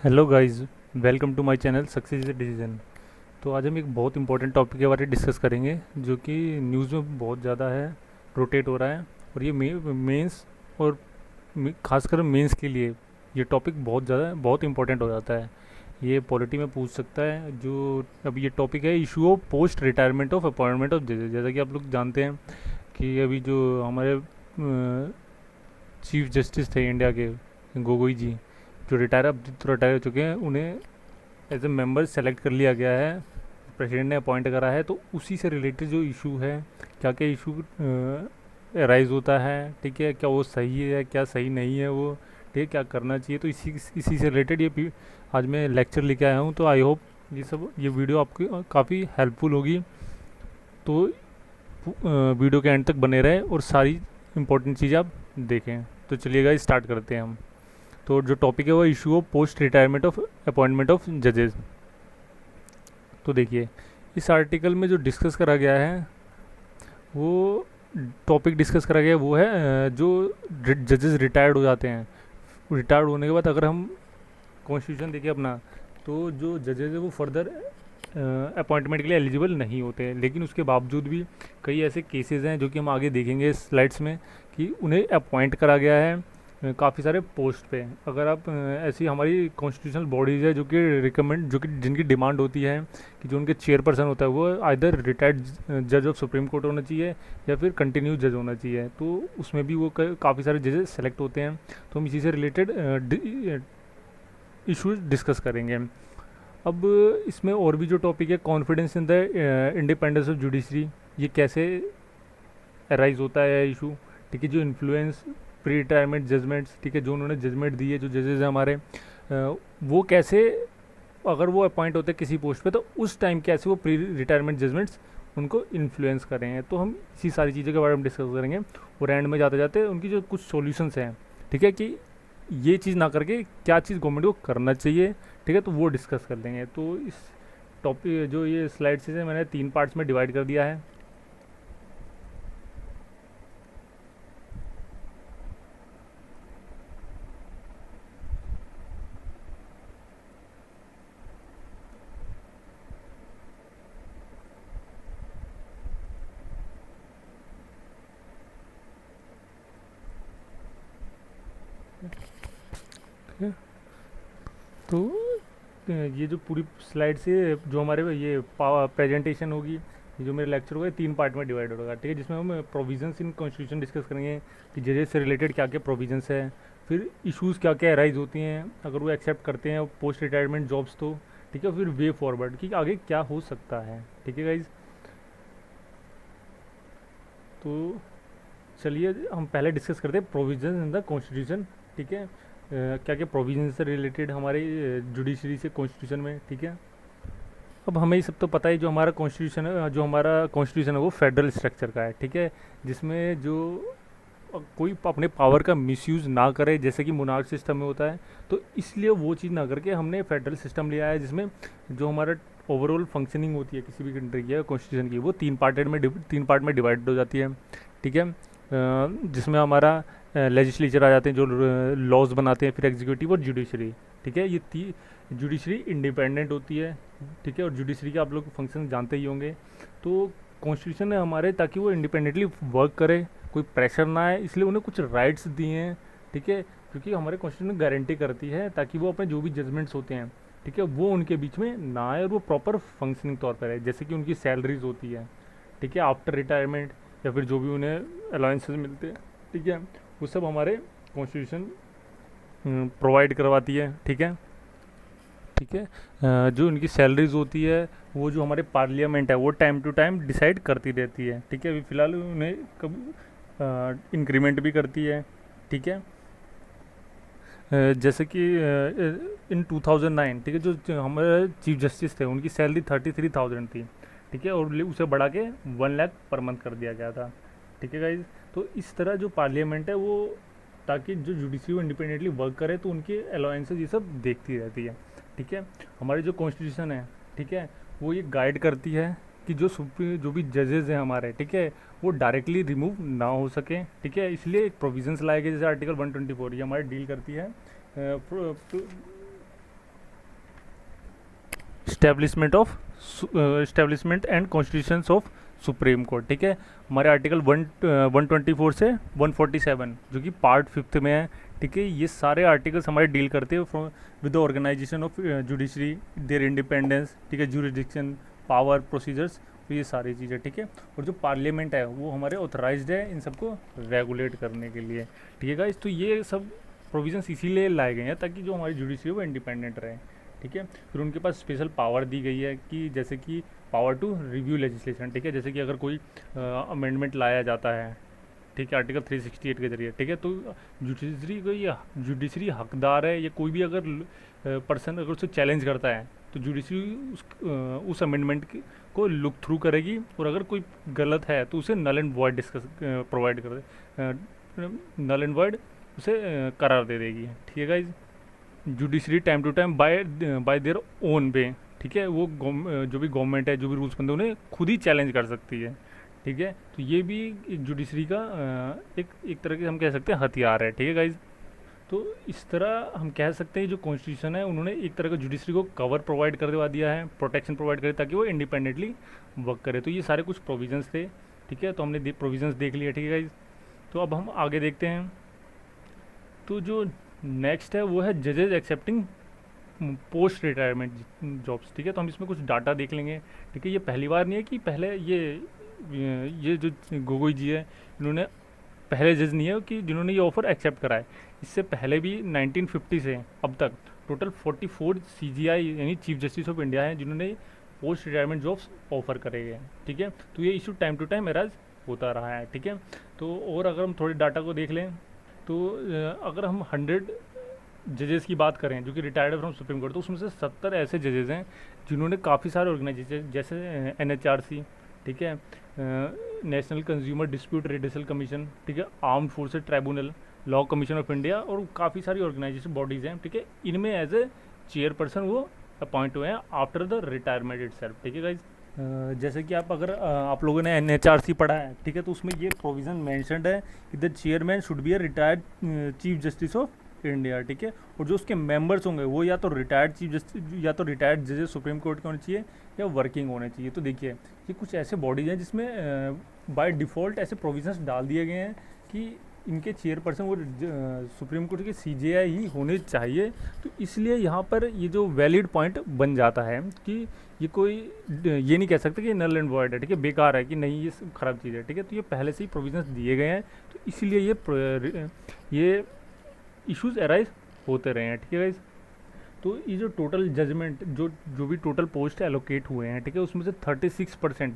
Hello guys, welcome to my channel success is a decision. तो आज हम एक बहुत इंपॉर्टेंट टॉपिक के बारे में डिस्कस करेंगे जो कि न्यूज़ में बहुत ज़्यादा है, रोटेट हो रहा है। और ये मेंस और खासकर मेंस के लिए ये टॉपिक बहुत इंपॉर्टेंट हो जाता है। ये पॉलिटी में पूछ सकता है। जो अब ये टॉपिक है, issue of post retirement of appointment of जजेस। जैसा कि आप लोग जानते हैं कि अभी जो हमारे चीफ जस्टिस थे इंडिया के, गोगोई जी, जो अब तो रिटायर हो चुके हैं, उन्हें एज ए मेंबर सेलेक्ट कर लिया गया है, प्रेसिडेंट ने अपॉइंट करा है। तो उसी से रिलेटेड जो इशू है, क्या क्या इशू राइज होता है, ठीक है, क्या वो सही है क्या सही नहीं है, वो ठीक है, क्या करना चाहिए, तो इसी से रिलेटेड आज मैं लेक्चर लेके आया हूँ। तो आई होप ये वीडियो आपकी काफ़ी हेल्पफुल होगी। तो वीडियो के एंड तक बने रहे और सारी इंपॉर्टेंट चीज़ें आप देखें। तो चलिएगा स्टार्ट करते हैं हम। तो जो टॉपिक है वो issue of post retirement of appointment of जजेस। तो देखिए, इस आर्टिकल में जो डिस्कस करा गया है, वो टॉपिक डिस्कस करा गया है, वो है जो जजेस रिटायर्ड हो जाते हैं। रिटायर्ड होने के बाद अगर हम कॉन्स्टिट्यूशन देखिए अपना, तो जो जजेस है वो फर्दर अपॉइंटमेंट के लिए एलिजिबल नहीं होते हैं। लेकिन उसके बावजूद भी कई ऐसे केसेस हैं जो कि हम आगे देखेंगे स्लाइड्स में, कि उन्हें अपॉइंट करा गया है काफ़ी सारे पोस्ट पे। अगर आप ऐसी हमारी कॉन्स्टिट्यूशनल बॉडीज़ है जो कि रिकमेंड, जो कि जिनकी डिमांड होती है कि जो उनके चेयरपर्सन होता है वो आइदर रिटायर्ड जज ऑफ सुप्रीम कोर्ट होना चाहिए या फिर कंटिन्यू जज होना चाहिए। तो उसमें भी वो काफ़ी सारे जजेस सेलेक्ट होते हैं। तो हम इसी से रिलेटेड इश्यूज डिस्कस करेंगे। अब इसमें और भी जो टॉपिक है, confidence in the independence of judiciary, ये कैसे अराइज होता है इशू, ठीक है। जो इन्फ्लुएंस प्री रिटायरमेंट जजमेंट्स, ठीक है, जो उन्होंने जजमेंट दी है, जो जजेस हैं हमारे, वो कैसे, अगर वो अपॉइंट होते हैं किसी पोस्ट पे, तो उस टाइम कैसे वो प्री रिटायरमेंट जजमेंट्स उनको इन्फ्लुएंस कर रहे हैं। तो हम इसी सारी चीज़ों के बारे में डिस्कस करेंगे। और एंड में जाते जाते उनकी जो कुछ सॉल्यूशंस हैं, ठीक है, कि ये चीज़ ना करके क्या चीज़ गवर्नमेंट को करना चाहिए, ठीक है, तो वो डिस्कस कर लेंगे। तो इस टॉपिक, जो ये स्लाइड्स है, मैंने 3 पार्ट्स में डिवाइड कर दिया है। ठीक है। तो ये जो पूरी स्लाइड से जो हमारे ये प्रेजेंटेशन होगी, ये जो मेरा लेक्चर होगा, 3 पार्ट में डिवाइड होगा, ठीक है, जिसमें हम प्रोविजंस इन कॉन्स्टिट्यूशन डिस्कस करेंगे कि जजेस से रिलेटेड क्या क्या प्रोविजंस है, फिर इश्यूज़ क्या क्या अराइज होती हैं अगर वो एक्सेप्ट करते हैं पोस्ट रिटायरमेंट जॉब्स, तो ठीक है, फिर वे फॉरवर्ड कि आगे क्या हो सकता है, ठीक है गाइज। तो चलिए हम पहले डिस्कस करते हैं प्रोविजंस इन द कॉन्स्टिट्यूशन, ठीक है, क्या क्या प्रोविजन से रिलेटेड हमारे जुडिशरी से कॉन्स्टिट्यूशन में, ठीक है। अब हमें ये सब तो पता है, जो हमारा कॉन्स्टिट्यूशन है, जो हमारा कॉन्स्टिट्यूशन है वो फेडरल स्ट्रक्चर का है, ठीक है, जिसमें जो कोई अपने पावर का मिसयूज़ ना करे, जैसे कि मोनार्क सिस्टम में होता है। तो इसलिए वो चीज़ ना करके हमने फेडरल सिस्टम लिया है, जिसमें जो हमारा ओवरऑल फंक्शनिंग होती है किसी भी कंट्री की कॉन्स्टिट्यूशन की, वो 3 पार्ट में डिवाइड हो जाती है, ठीक है। जिसमें हमारा लेजिस्लेचर आ जाते हैं, जो लॉज बनाते हैं, फिर एग्जीक्यूटिव और जुडिशरी, ठीक है। जुडिशरी इंडिपेंडेंट होती है, ठीक है, और जुडिशरी के आप लोग फंक्शन जानते ही होंगे। तो कॉन्स्टिट्यूशन है हमारे, ताकि वो इंडिपेंडेंटली वर्क करे, कोई प्रेशर ना आए, इसलिए उन्हें कुछ राइट्स दिए हैं, ठीक है, क्योंकि हमारे कॉन्स्टिट्यूशन गारंटी करती है ताकि वो अपने जो भी जजमेंट्स होते हैं, ठीक है, वो उनके बीच में ना आए और वो प्रॉपर फंक्शनिंग तौर पर है। जैसे कि उनकी सैलरीज होती है, ठीक है, आफ्टर रिटायरमेंट, या फिर जो भी उन्हें अलाउंसेस मिलते हैं, ठीक है, वो सब हमारे कॉन्स्टिट्यूशन प्रोवाइड करवाती है, ठीक है। ठीक है, जो उनकी सैलरीज होती है, वो जो हमारे पार्लियामेंट है वो टाइम टू टाइम डिसाइड करती रहती है, ठीक है। अभी फ़िलहाल उन्हें कभी इंक्रीमेंट भी करती है, ठीक है। जैसे कि इन 2009, ठीक है, जो हमारे चीफ जस्टिस थे उनकी सैलरी 33,000 थी, ठीक है, और उसे बढ़ा के 1 लाख पर मंथ कर दिया गया था, ठीक है गाइज। तो इस तरह जो पार्लियामेंट है वो, ताकि जो जुडिशरी वो इंडिपेंडेंटली वर्क करे, तो उनके अलाउंसेस ये सब देखती रहती है, ठीक है। हमारी जो कॉन्स्टिट्यूशन है, ठीक है, वो ये गाइड करती है कि जो भी जजेस हैं हमारे, ठीक है, वो डायरेक्टली रिमूव ना हो सके, ठीक है। इसलिए एक प्रोविजंस लाए गए, जैसे आर्टिकल 124 ये हमारी डील करती है establishment and constitutions of supreme court, ठीक है। हमारे आर्टिकल 124 से 147 जो कि पार्ट 5 में है, ठीक है। ये सारे आर्टिकल्स हमारे डील करते हैं from with the organisation of judiciary, their independence, ठीक है, जुरिडिक्शन, पावर, प्रोसीजर्स, तो ये सारी चीज़ें, ठीक है। और जो पार्लियामेंट है वो हमारे ऑथराइज्ड है इन सबको रेगुलेट करने के लिए, ठीक है गाइस। तो ये सब प्रोविजंस इसीलिए लाए गए हैं ताकि जो हमारी जुडिशरी है वो इंडिपेंडेंट रहे, ठीक है। फिर उनके पास स्पेशल पावर दी गई है कि जैसे कि पावर टू रिव्यू लेजिस्लेशन, ठीक है। जैसे कि अगर कोई अमेंडमेंट लाया जाता है, ठीक है, आर्टिकल 368 के जरिए, ठीक है, तो जुडिशरी को ये जुडिशरी हकदार है, या कोई भी अगर पर्सन अगर उसे चैलेंज करता है तो जुडिशरी उस अमेंडमेंट को लुक थ्रू करेगी, और अगर कोई गलत है तो उसे null and void discuss provide कर दे, नल एंड वॉइड उसे करार दे देगी, ठीक है guys. Judiciary time to time by their own way, ठीक है, वो जो भी गवर्नमेंट है, जो भी रूल्स बनते हैं उन्हें खुद ही चैलेंज कर सकती है, ठीक है। तो ये भी एक जुडिशरी का एक तरह के हम कह सकते हैं हथियार है, ठीक है गाइज। तो इस तरह हम कह सकते हैं जो कॉन्स्टिट्यूशन है उन्होंने एक तरह का जुडिशरी को कवर प्रोवाइड करवा दिया है, प्रोटेक्शन प्रोवाइड करे ताकि वो इंडिपेंडेंटली वर्क करे। तो ये सारे कुछ प्रोविजंस थे, ठीक है। तो हमने प्रोविजंस देख लिया, ठीक है गाइज। तो अब हम आगे देखते हैं। तो जो नेक्स्ट है वो है जजेज एक्सेप्टिंग पोस्ट रिटायरमेंट जॉब्स, ठीक है। तो हम इसमें कुछ डाटा देख लेंगे, ठीक है। ये पहली बार नहीं है कि पहले ये जो गोगोई जी है इन्होंने पहले जज नहीं है कि जिन्होंने ये ऑफ़र एक्सेप्ट करा है। इससे पहले भी 1950 से अब तक टोटल 44 CJI यानी चीफ जस्टिस ऑफ इंडिया हैं जिन्होंने पोस्ट रिटायरमेंट जॉब्स ऑफ़र करे गए हैं, ठीक है। तो ये issue time to time arise होता रहा है, ठीक है। तो और अगर हम थोड़े डाटा को देख लें तो अगर हम 100 जजेस की बात करें जो कि रिटायर्ड फ्रॉम सुप्रीम कोर्ट, तो उसमें से 70 ऐसे जजेस हैं जिन्होंने काफ़ी सारे ऑर्गेनाइजेशन जैसे NHRC, ठीक है, नेशनल कंज्यूमर डिस्प्यूट रिड्यूसल कमीशन, ठीक है, armed forces tribunal, law commission of India और काफ़ी सारी ऑर्गेनाइजेशन बॉडीज़ हैं, ठीक है। इनमें एज ए चेयरपर्सन वो अपॉइंट हुए हैं आफ्टर द रिटायरमेंट इटसेल्फ, ठीक है गाइज। जैसे कि अगर आप लोगों ने NHRC पढ़ा है, ठीक है, तो उसमें ये प्रोविज़न मेंशन्ड है कि the chairman should be a retired chief justice of India, ठीक है। और जो उसके मेंबर्स होंगे वो या तो रिटायर्ड चीफ जस्टिस या तो रिटायर्ड जजेस सुप्रीम कोर्ट के होने चाहिए या वर्किंग होने चाहिए। तो देखिए ये कुछ ऐसे बॉडीज हैं जिसमें बाय डिफ़ॉल्ट ऐसे प्रोविजंस डाल दिए गए हैं कि इनके चेयरपर्सन वो सुप्रीम कोर्ट के CJI ही होने चाहिए। तो इसलिए यहाँ पर ये जो वैलिड पॉइंट बन जाता है कि ये कोई ये नहीं कह सकते कि नल एंड वॉइड है, ठीक है, बेकार है कि नहीं ये ख़राब चीज़ है, ठीक है। तो ये पहले से ही प्रोविजंस दिए गए हैं, तो इसलिए ये इश्यूज अराइज होते रहे हैं, ठीक है गाइज। तो ये जो टोटल जजमेंट जो भी टोटल पोस्ट एलोकेट हुए हैं, ठीक है, उसमें से 36%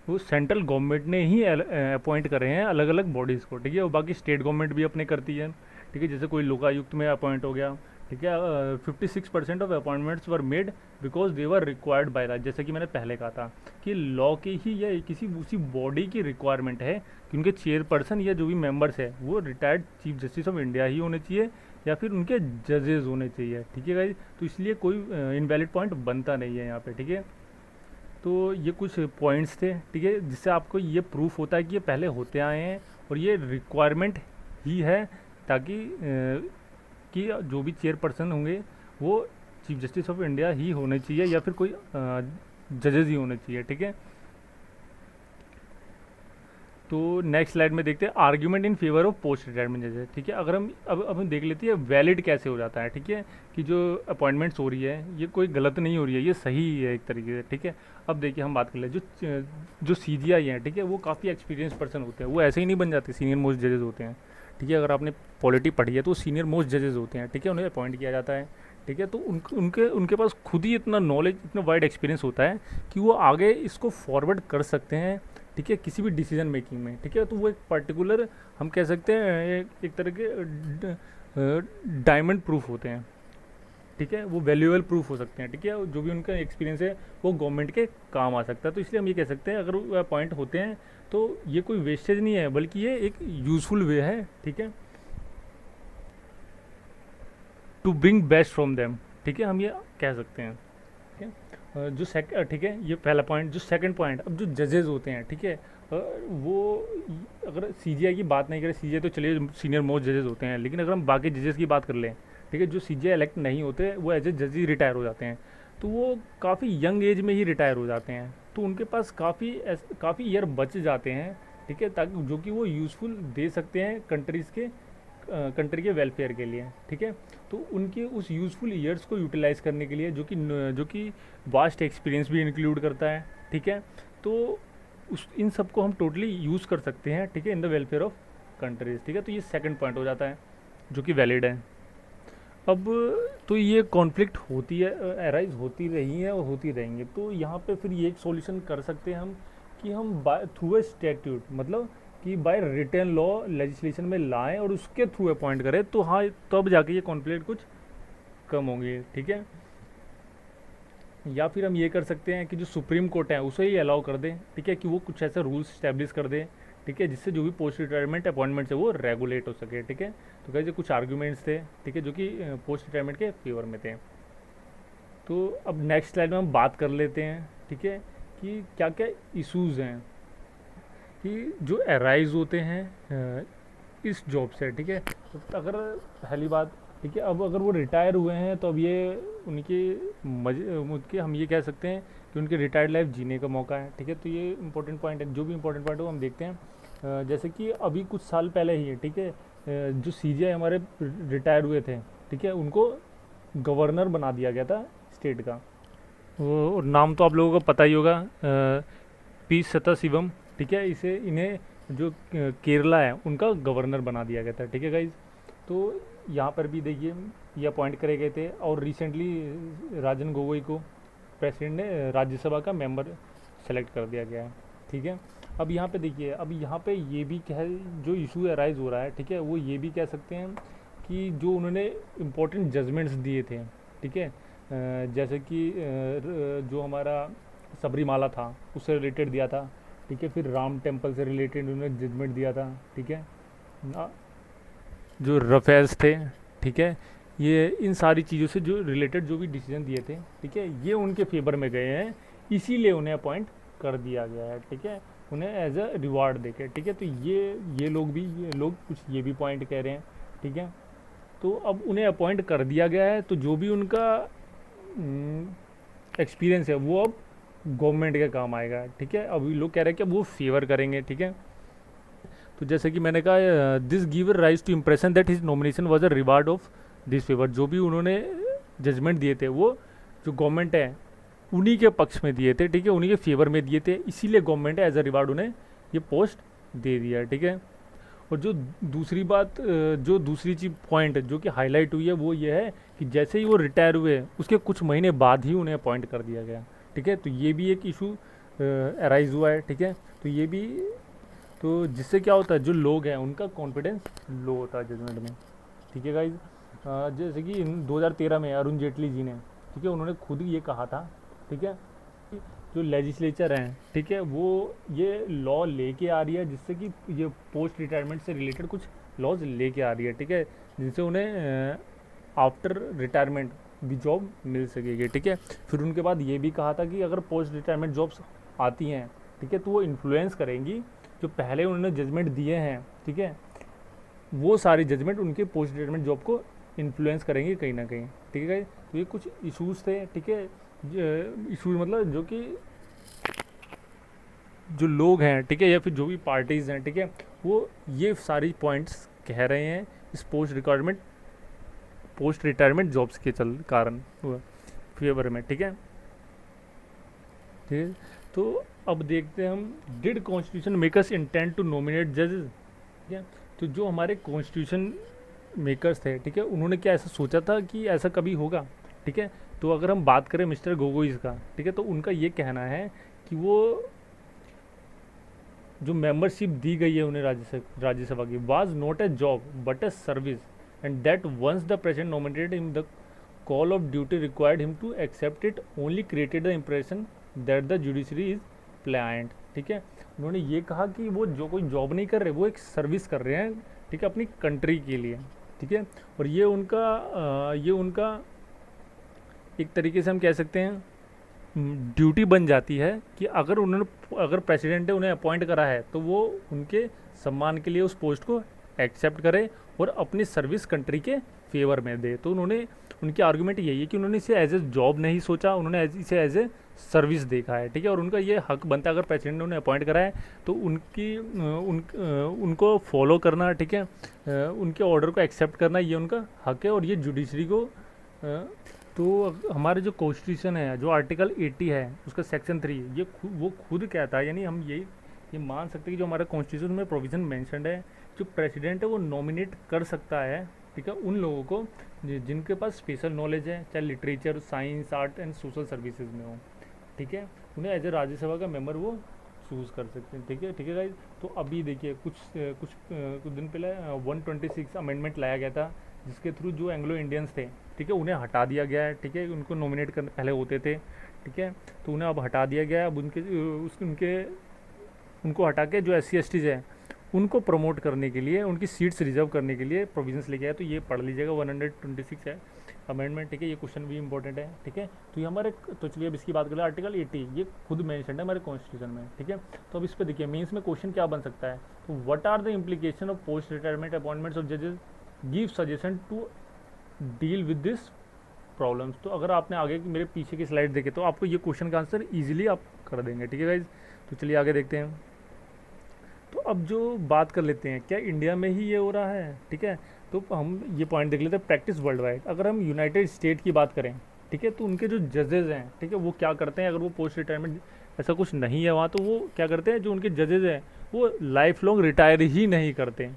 वो सेंट्रल गवर्नमेंट ने ही अपॉइंट करे हैं अलग अलग बॉडीज़ को, ठीक है। और बाकी स्टेट गवर्नमेंट भी अपने करती है, ठीक है। जैसे कोई लोकायुक्त में अपॉइंट हो गया, ठीक है। 56% of appointments were made because they were required by law. जैसे कि मैंने पहले कहा था कि लॉ की ही या किसी उसी बॉडी की रिक्वायरमेंट है कि उनके चेयरपर्सन या जो भी मेंबर्स है वो retired chief justice of India ही होने चाहिए या फिर उनके जजेस होने चाहिए, ठीक है गाइज। तो इसलिए कोई इनवैलिड पॉइंट बनता नहीं है यहाँ पे, ठीक है। तो ये कुछ पॉइंट्स थे, ठीक है, जिससे आपको ये प्रूफ होता है कि ये पहले होते आए हैं और ये रिक्वायरमेंट ही है ताकि कि जो भी चेयरपर्सन होंगे वो चीफ जस्टिस ऑफ इंडिया ही होने चाहिए या फिर कोई जजेस ही होने चाहिए, ठीक है। तो नेक्स्ट स्लाइड में देखते हैं argument in favour of post retirement जजेस, ठीक है। अगर हम अब हम देख लेते हैं वैलिड कैसे हो जाता है, ठीक है, कि जो अपॉइंटमेंट्स हो रही है ये कोई गलत नहीं हो रही है, ये सही है एक तरीके से, ठीक है। अब देखिए हम बात कर ले जो CJI हैं, ठीक है, वो काफ़ी एक्सपीरियंस पर्सन होते हैं, वो ऐसे ही नहीं बन जाते, सीनियर मोस्ट जजेस होते हैं, ठीक है। अगर आपने पॉलिटी पढ़ी है तो सीनियर मोस्ट जजेस होते हैं, ठीक है, उन्हें अपॉइंट किया जाता है, ठीक है। तो उनके पास खुद ही इतना नॉलेज, इतना वाइड एक्सपीरियंस होता है कि वो आगे इसको फॉरवर्ड कर सकते हैं, ठीक है, किसी भी डिसीजन मेकिंग में, ठीक है। तो वो एक पर्टिकुलर हम कह सकते हैं एक तरह के डायमंड प्रूफ होते हैं, ठीक है, वो वैल्यूएबल प्रूफ हो सकते हैं, ठीक है। जो भी उनका एक्सपीरियंस है वो गवर्नमेंट के काम आ सकता है। तो इसलिए हम ये कह सकते हैं अगर वो अपॉइंट होते हैं तो ये कोई वेस्टेज नहीं है बल्कि ये एक यूजफुल वे है, ठीक है, to bring best from them, ठीक है, हम ये कह सकते हैं, ठीक है। जो ठीक है, ये पहला पॉइंट। जो सेकंड पॉइंट, अब जो जजेस होते हैं, ठीक है, वो अगर CJI की बात नहीं करें, CJI तो चलिए सीनियर मोस्ट जजेस होते हैं, लेकिन अगर हम बाकी जजेस की बात कर लें, ठीक है, जो CJI इलेक्ट नहीं होते वो एज ए जज ही रिटायर हो जाते हैं। तो वो काफ़ी यंग एज में ही रिटायर हो जाते हैं, तो उनके पास काफ़ी ईयर बच जाते हैं, ठीक है, ताकि जो कि वो यूज़फुल दे सकते हैं कंट्री के वेलफेयर के लिए, ठीक है। तो उनके उस यूज़फुल ईयर्स को यूटिलाइज़ करने के लिए जो कि वास्ट एक्सपीरियंस भी इंक्लूड करता है, ठीक है, तो उस इन सब को हम टोटली यूज़ कर सकते हैं, ठीक है, in the welfare of countries, ठीक है। तो ये सेकंड पॉइंट हो जाता है जो कि वैलिड है। अब तो ये कॉन्फ्लिक्ट होती है, अराइज होती रही है और होती रहेंगे, तो यहाँ पे फिर ये एक सॉल्यूशन कर सकते हैं हम कि हम बाय थ्रू ए स्टैट्यूट, मतलब कि बाय रिटर्न लॉ लेजिस्लेशन में लाएं और उसके थ्रू अपॉइंट करें, तो हाँ तब जाके ये कॉन्फ्लिक्ट कुछ कम होंगे, ठीक है। या फिर हम ये कर सकते हैं कि जो सुप्रीम कोर्ट है उसे ही अलाउ कर दें, ठीक है, कि वो कुछ ऐसे रूल्स इस्टेब्लिश कर दें, ठीक है, जिससे जो भी पोस्ट रिटायरमेंट अपॉइंटमेंट्स है वो रेगुलेट हो सके, ठीक है। तो कैसे कुछ आर्ग्यूमेंट्स थे, ठीक है, जो कि पोस्ट रिटायरमेंट के फेवर में थे। तो अब नेक्स्ट स्लाइड में हम बात कर लेते हैं, ठीक है, कि क्या क्या इश्यूज़ हैं कि जो अराइज होते हैं इस जॉब से, ठीक है। तो अगर पहली बात, ठीक है, अब अगर वो रिटायर हुए हैं तो अब ये उनके हम ये कह सकते हैं कि उनके रिटायर्ड लाइफ जीने का मौका है, ठीक है। तो ये इंपॉर्टेंट पॉइंट है, जो भी इंपॉर्टेंट पॉइंट हो हम देखते हैं। जैसे कि अभी कुछ साल पहले ही है, ठीक है, जो सीजीआई हमारे रिटायर हुए थे, ठीक है, उनको गवर्नर बना दिया गया था स्टेट का। वो नाम तो आप लोगों को पता ही होगा, पी सदाशिवम, ठीक है। इन्हें जो केरला है उनका गवर्नर बना दिया गया था, ठीक है गाइज। तो यहाँ पर भी देखिए ये अपॉइंट करे गए थे, और रिसेंटली राजन गोगोई को प्रेसिडेंट ने राज्यसभा का मेंबर सेलेक्ट कर दिया गया है, ठीक है। अब यहाँ पे देखिए, अब यहाँ पे ये भी कह जो इशू अराइज हो रहा है, ठीक है, वो ये भी कह सकते हैं कि जो उन्होंने इम्पोर्टेंट जजमेंट्स दिए थे, ठीक है, जैसे कि जो हमारा सबरीमाला था उससे रिलेटेड दिया था, ठीक है, फिर राम टेम्पल से रिलेटेड उन्होंने जजमेंट दिया था, ठीक है, जो रफेल्स थे, ठीक है, ये इन सारी चीज़ों से जो रिलेटेड जो भी डिसीजन दिए थे, ठीक है, ये उनके फेवर में गए हैं, इसीलिए उन्हें अपॉइंट कर दिया गया है, ठीक है, उन्हें एज अ रिवार्ड देके, ठीक है। तो ये लोग कुछ ये भी पॉइंट कह रहे हैं, ठीक है। तो अब उन्हें अपॉइंट कर दिया गया है, तो जो भी उनका एक्सपीरियंस है वो अब गवर्नमेंट के काम आएगा, ठीक है। अभी लोग कह रहे हैं कि वो फेवर करेंगे, ठीक है। तो जैसे कि मैंने कहा, this give rise to impression that his nomination was a reward of this favour, जो भी उन्होंने जजमेंट दिए थे वो जो गवर्नमेंट है उन्हीं के पक्ष में दिए थे, ठीक है, उन्हीं के फेवर में दिए थे, इसीलिए गवर्नमेंट एज अ रिवार्ड उन्हें ये पोस्ट दे दिया, ठीक है। और जो दूसरी बात, जो दूसरी चीज पॉइंट जो कि हाईलाइट हुई है वो ये है कि जैसे ही वो रिटायर हुए उसके कुछ महीने बाद ही उन्हें अपॉइंट कर दिया गया, ठीक है। तो ये भी एक इशू अराइज हुआ है, ठीक है। तो ये भी, तो जिससे क्या होता है, जो लोग हैं उनका कॉन्फिडेंस लो होता है जजमेंट में, ठीक है गाइज। जैसे कि 2013 में अरुण जेटली जी ने, ठीक है, उन्होंने खुद ये कहा था, ठीक है, जो लेजिस्लेचर हैं, ठीक है, वो ये लॉ लेके आ रही है जिससे कि ये पोस्ट रिटायरमेंट से रिलेटेड कुछ लॉज लेके आ रही है, ठीक है, जिनसे उन्हें आफ्टर रिटायरमेंट भी जॉब मिल सकेगी, ठीक है। फिर उनके बाद ये भी कहा था कि अगर पोस्ट रिटायरमेंट जॉब्स आती हैं, ठीक है, तो वो इन्फ्लुएंस करेंगी जो पहले उन्होंने जजमेंट दिए हैं, ठीक है, वो सारी जजमेंट उनके पोस्ट रिटायरमेंट जॉब को इन्फ्लुएंस करेंगे कहीं ना कहीं, ठीक है। तो ये कुछ इशूज़ थे, ठीक है, इशूज़ मतलब जो कि जो लोग हैं, ठीक है, या फिर जो भी पार्टीज़ हैं, ठीक है, वो ये सारी पॉइंट्स कह रहे हैं इस पोस्ट रिटायरमेंट जॉब्स के कारण फेवर में, ठीक है, ठीक है। तो अब देखते हैं हम, did constitution makers intend to nominate जजेस, ठीक है। तो जो हमारे कॉन्स्टिट्यूशन मेकर्स थे, ठीक है, उन्होंने क्या ऐसा सोचा था कि ऐसा कभी होगा, ठीक है। तो अगर हम बात करें मिस्टर गोगोईज का, ठीक है, तो उनका ये कहना है कि वो जो मेंबरशिप दी गई है उन्हें राज्यसभा की was not a job but a service, and that once the president nominated him the call of duty required him to accept it only created the impression that the judiciary is pliant, ठीक है। उन्होंने ये कहा कि वो जो कोई job नहीं कर रहे, वो एक सर्विस कर रहे हैं, ठीक है, अपनी कंट्री के लिए, ठीक है। और ये उनका एक तरीके से हम कह सकते हैं ड्यूटी बन जाती है कि अगर प्रेसिडेंट ने उन्हें अपॉइंट करा है तो वो उनके सम्मान के लिए उस पोस्ट को एक्सेप्ट करे और अपनी सर्विस कंट्री के फेवर में दे। तो उन्होंने, उनकी आर्गूमेंट यही है कि उन्होंने इसे एज ए जॉब नहीं सोचा, उन्होंने इसे एज ए सर्विस देखा है, ठीक है। और उनका ये हक बनता है, अगर प्रेसिडेंट ने उन्हें अपॉइंट करा है तो उनको फॉलो करना, ठीक है, उनके ऑर्डर को एक्सेप्ट करना, ये उनका हक है। और ये जुडिशरी को तो हमारे जो कॉन्स्टिट्यूशन है, जो आर्टिकल 80 है उसका सेक्शन 3, वो खुद कहता है, यानी हम ये मान सकते हैं कि जो हमारे कॉन्स्टिट्यूशन में प्रोविज़न मेंशन्ड है, जो प्रेसिडेंट है वो नॉमिनेट कर सकता है, ठीक है, उन लोगों को जिनके पास स्पेशल नॉलेज है, चाहे literature, science, art and social services में हो, ठीक है, उन्हें एज ए राज्यसभा का मेंबर वो चूज़ कर सकते हैं, ठीक है, ठीक है गाइज। तो अभी देखिए कुछ दिन पहले 126 अमेंडमेंट लाया गया था, जिसके थ्रू जो एंग्लो इंडियंस थे, ठीक है, उन्हें हटा दिया गया है, ठीक है, उनको नॉमिनेट करने पहले होते थे, ठीक है, तो उन्हें अब हटा दिया गया है। अब उनको हटा के जो SC STs हैं उनको प्रमोट करने के लिए, उनकी सीट्स रिजर्व करने के लिए प्रोविजंस लेके आया। तो ये पढ़ लीजिएगा, 126 है अमेंडमेंट, ठीक है, ये क्वेश्चन भी इंपॉर्टेंट है, ठीक है। तो ये हमारे, तो चलिए अब इसकी बात करें, आर्टिकल 80 ये खुद मेंशन है हमारे कॉन्स्टिट्यूशन में, ठीक है। तो अब इस पर देखिए मेंस में क्वेश्चन क्या बन सकता है, तो what are the implication of post retirement appointments of जजेस, give suggestion to deal with this problems. तो अगर आपने आगे मेरे पीछे की स्लाइड देखे तो आपको ये क्वेश्चन का आंसर ईजिली आप कर देंगे, ठीक है गाइज। तो चलिए आगे देखते हैं। तो अब जो बात कर लेते हैं, क्या इंडिया में ही ये हो रहा है, ठीक है, तो हम ये पॉइंट देख लेते हैं, प्रैक्टिस वर्ल्ड वाइड। अगर हम यूनाइटेड स्टेट की बात करें, ठीक है, तो उनके जो जजेज़ हैं, ठीक है, वो क्या करते हैं, अगर वो पोस्ट रिटायरमेंट ऐसा कुछ नहीं है वहाँ, तो वो क्या करते हैं, जो उनके जजेज़ हैं वो लाइफ लॉन्ग रिटायर ही नहीं करते,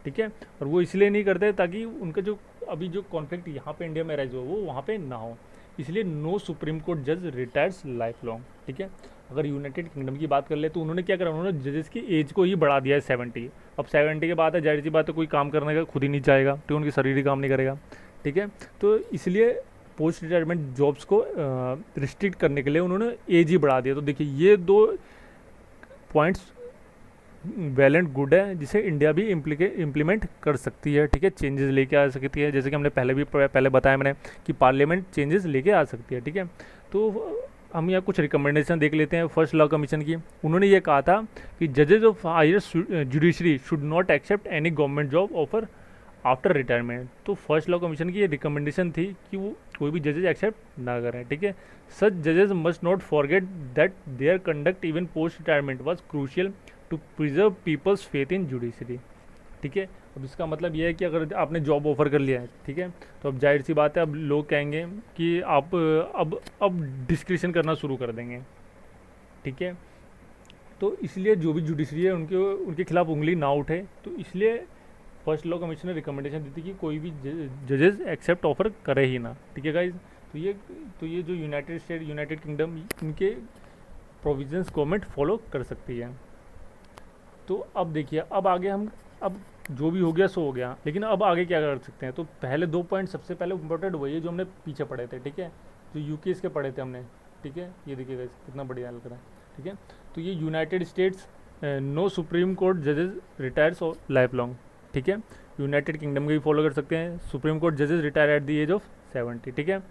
ठीक है। और वो इसलिए नहीं करते ताकि उनका जो अभी जो कॉन्फ्लिक्ट यहाँ पे इंडिया में राइज हो वो वहाँ पे ना हो, इसलिए नो सुप्रीम कोर्ट जज रिटायर्स लाइफ लॉन्ग, ठीक है। अगर यूनाइटेड किंगडम की बात कर ले तो उन्होंने क्या करा, उन्होंने जजेस की एज को ही बढ़ा दिया है 70। अब 70 के बाद है, जाहिर सी बात है कोई काम करने का खुद ही नहीं चाहेगा, तो उनकी शरीर ही काम नहीं करेगा, ठीक है। तो इसलिए पोस्ट रिटायरमेंट जॉब्स को रिस्ट्रिक्ट करने के लिए उन्होंने एज ही बढ़ा दिया। तो देखिए ये दो पॉइंट्स वेल एंड गुड है, जिसे इंडिया भी इम्प्लीमेंट कर सकती है, ठीक है, चेंजेस लेके आ सकती है, जैसे कि हमने पहले बताया मैंने कि पार्लियामेंट चेंजेस लेके आ सकती है, ठीक है। तो हम यहाँ कुछ रिकमेंडेशन देख लेते हैं फर्स्ट लॉ कमीशन की। उन्होंने ये कहा था कि जजेज of higher judiciary should not accept any government job offer after retirement. तो फर्स्ट लॉ कमीशन की ये रिकमेंडेशन थी कि वो कोई भी जजेज एक्सेप्ट ना करें, ठीक है। सच जजेज must not forget that their conduct even post retirement was crucial to preserve people's faith in judiciary, ठीक है। अब इसका मतलब यह है कि अगर आपने जॉब ऑफर कर लिया है, ठीक है, तो अब जाहिर सी बात है अब लोग कहेंगे कि आप अब डिस्क्रिशन करना शुरू कर देंगे, ठीक है। तो इसलिए जो भी जुडिशरी है उनके खिलाफ उंगली ना उठे, तो इसलिए फर्स्ट लॉ कमीशन ने रिकमेंडेशन दी थी कि कोई भी जजेस एक्सेप्ट ऑफर करे ही ना, ठीक है गाइज। तो ये जो यूनाइटेड किंगडम, इनके प्रोविजंस गवर्नमेंट फॉलो कर सकती है। तो अब देखिए, अब आगे हम, अब जो भी हो गया सो हो गया, लेकिन अब आगे क्या कर सकते हैं। तो पहले 2 पॉइंट सबसे पहले इंपॉर्टेंट वही है जो हमने पीछे पढ़े थे, ठीक है, जो यूके के पढ़े थे हमने, ठीक है। ये देखिएगा कितना बढ़िया लग रहा है, ठीक है। तो ये United States no Supreme Court जजेस रिटायर्स लाइफ लॉन्ग, ठीक है। यूनाइटेड किंगडम के भी फॉलो कर सकते हैं, सुप्रीम कोर्ट जजेस retire at the age of 70, ठीक है।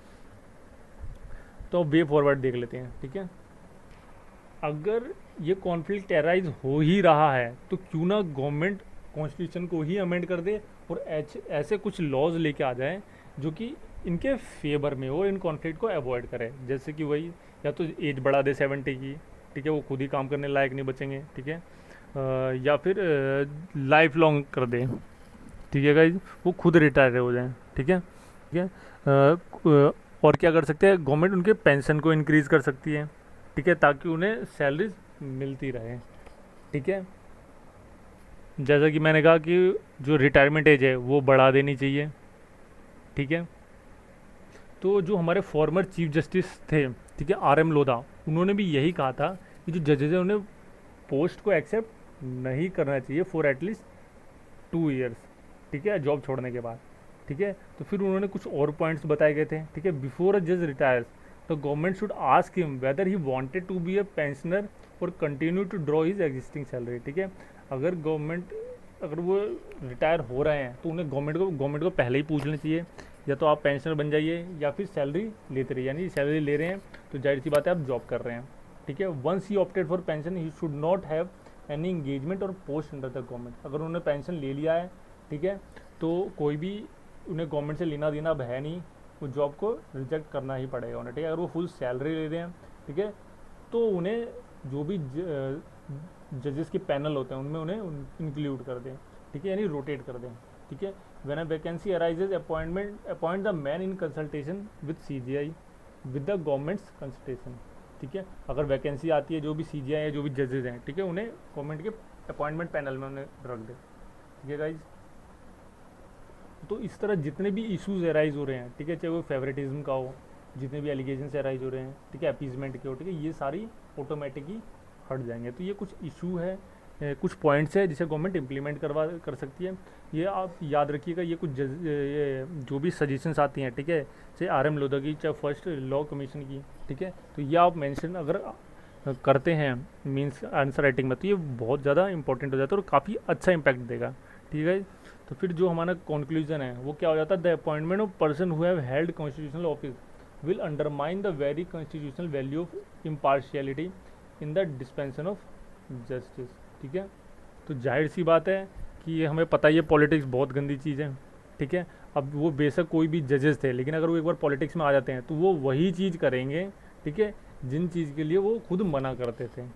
तो वे फॉरवर्ड देख लेते हैं, ठीक है। अगर ये कॉन्फ्लिक्ट एराइज हो ही रहा है तो क्यों ना गवर्नमेंट कॉन्स्टिट्यूशन को ही अमेंड कर दे और ऐसे कुछ लॉज लेके आ जाए जो कि इनके फेवर में हो, इन कॉन्फ्लिक्ट को अवॉइड करे। जैसे कि वही, या तो एज बढ़ा दे 70 की, ठीक है, वो खुद ही काम करने लायक नहीं बचेंगे, ठीक है, या फिर लाइफ लॉन्ग कर दे, ठीक है गाइज, वो खुद रिटायर हो जाएं, ठीक है, ठीक है। और क्या कर सकते हैं, गवर्नमेंट उनके पेंशन को इंक्रीज़ कर सकती है, ठीक है, ताकि उन्हें सैलरीज मिलती रहे, ठीक है। जैसा कि मैंने कहा कि जो रिटायरमेंट एज है वो बढ़ा देनी चाहिए, ठीक है। तो जो हमारे फॉर्मर चीफ जस्टिस थे, ठीक है, RM लोधा, उन्होंने भी यही कहा था कि जो जजेज हैं उन्हें पोस्ट को एक्सेप्ट नहीं करना चाहिए फॉर एटलीस्ट 2 ईयर्स, ठीक है, जॉब छोड़ने के बाद, ठीक है। तो फिर उन्होंने कुछ और पॉइंट्स बताए गए थे, ठीक है। बिफोर अ जज retires the government should ask him whether he wanted to be a pensioner और continue to draw his existing salary, ठीक है। अगर वो रिटायर हो रहे हैं तो उन्हें गवर्नमेंट को पहले ही पूछ लेना चाहिए, या तो आप पेंशनर बन जाइए या फिर सैलरी लेते रहिए, यानी सैलरी ले रहे हैं तो जाहिर सी बात है आप जॉब कर रहे हैं, ठीक है। Once he opted for pension he should not have any engagement और पोस्ट अंडर द गवर्नमेंट। अगर उन्होंने पेंशन ले लिया है, ठीक है, तो कोई भी उन्हें गवर्नमेंट से लेना देना अब है नहीं, वो जॉब को रिजेक्ट करना ही पड़ेगा उन्हें, ठीक है। अगर वो फुल सैलरी ले रहे हैं, ठीक है, तो उन्हें जो भी जजेस के पैनल होते हैं उनमें उन्हें इंक्लूड कर दें, ठीक है, यानी रोटेट कर दें, ठीक है। When a vacancy arises appoint the man in consultation with CGI with the government's consultation, ठीक है। अगर वैकेंसी आती है, जो भी CGI है, जो भी जजेस हैं, ठीक है, उन्हें गवर्नमेंट के अपॉइंटमेंट पैनल में उन्हें रख दे, ठीक है गाइज। तो इस तरह जितने भी इश्यूज अराइज हो रहे हैं, ठीक है, चाहे वो फेवरेटिज्म का हो, जितने भी एलिगेशन अराइज हो रहे हैं, ठीक है, अपीजमेंट के हो, ठीक है, ये सारी ऑटोमेटिक ही हट जाएंगे। तो ये कुछ इशू है, कुछ पॉइंट्स है जिसे गवर्नमेंट इम्प्लीमेंट कर सकती है। ये आप याद रखिएगा, ये कुछ ये जो भी सजेशंस आती हैं, ठीक है, चाहे RM लोधा की, चाहे फर्स्ट लॉ कमीशन की, ठीक है, तो ये आप मेंशन अगर करते हैं मींस आंसर राइटिंग में, तो ये बहुत ज़्यादा इंपॉर्टेंट हो जाता है और काफ़ी अच्छा इम्पैक्ट देगा, ठीक है। तो फिर जो हमारा कंक्लूजन है वो क्या हो जाता है, the appointment of person who have held constitutional office will undermine the very constitutional value of impartiality in the डिस्पेंसन of justice, ठीक है। तो जाहिर सी बात है कि ये हमें पता ही है, पॉलिटिक्स बहुत गंदी चीज़ है, ठीक है। अब वो बेशक कोई भी जजेस थे, लेकिन अगर वो एक बार पॉलिटिक्स में आ जाते हैं तो वो वही चीज़ करेंगे, ठीक है, जिन चीज़ के लिए वो खुद मना करते थे,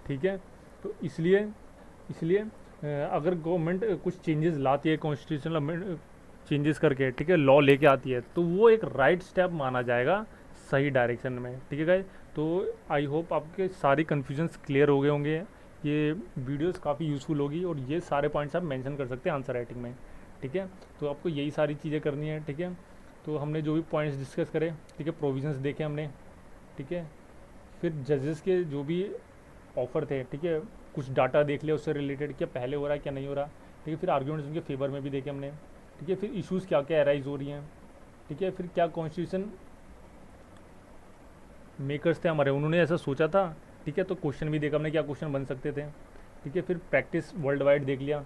ठीक है। तो इसलिए इसलिए अगर गवर्नमेंट कुछ चेंजेस लाती है, कॉन्स्टिट्यूशनल चेंजेस करके, ठीक है, लॉ लेके आती है, तो वो एक राइट स्टेप माना जाएगा सही डायरेक्शन में, ठीक है गाइस। तो आई होप आपके सारी कन्फ्यूजन्स क्लियर हो गए होंगे, ये वीडियोस काफ़ी यूज़फुल होगी और ये सारे पॉइंट्स आप मेंशन कर सकते हैं आंसर राइटिंग में, ठीक है। तो आपको यही सारी चीज़ें करनी है, ठीक है। तो हमने जो भी पॉइंट्स डिस्कस करे, ठीक है, प्रोविजंस देखे हमने, ठीक है, फिर जजेस के जो भी ऑफर थे, ठीक है, कुछ डाटा देख लिया उससे रिलेटेड, क्या पहले हो रहा है क्या नहीं हो रहा, ठीक है। फिर आर्ग्यूमेंट्स उनके फेवर में भी देखे हमने, ठीक है। फिर इश्यूज़ क्या क्या अराइज हो रही हैं, ठीक है। फिर क्या कॉन्स्टिट्यूशन मेकर्स थे हमारे, उन्होंने ऐसा सोचा था, ठीक है। तो क्वेश्चन भी देखा हमने, क्या क्वेश्चन बन सकते थे, ठीक है। फिर प्रैक्टिस वर्ल्ड वाइड देख लिया,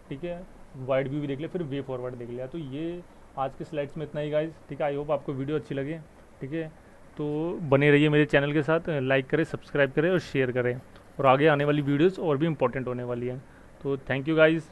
ठीक है, वाइड व्यू भी देख लिया, फिर वे फॉरवर्ड देख लिया। तो ये आज के स्लाइड्स में इतना ही गाइज, ठीक है। आई होप आपको वीडियो अच्छी लगे, ठीक है। तो बने रहिए मेरे चैनल के साथ, लाइक करें, सब्सक्राइब करें और शेयर करें, और आगे आने वाली वीडियोस और भी इंपॉर्टेंट होने वाली है। तो थैंक यू गाइज़।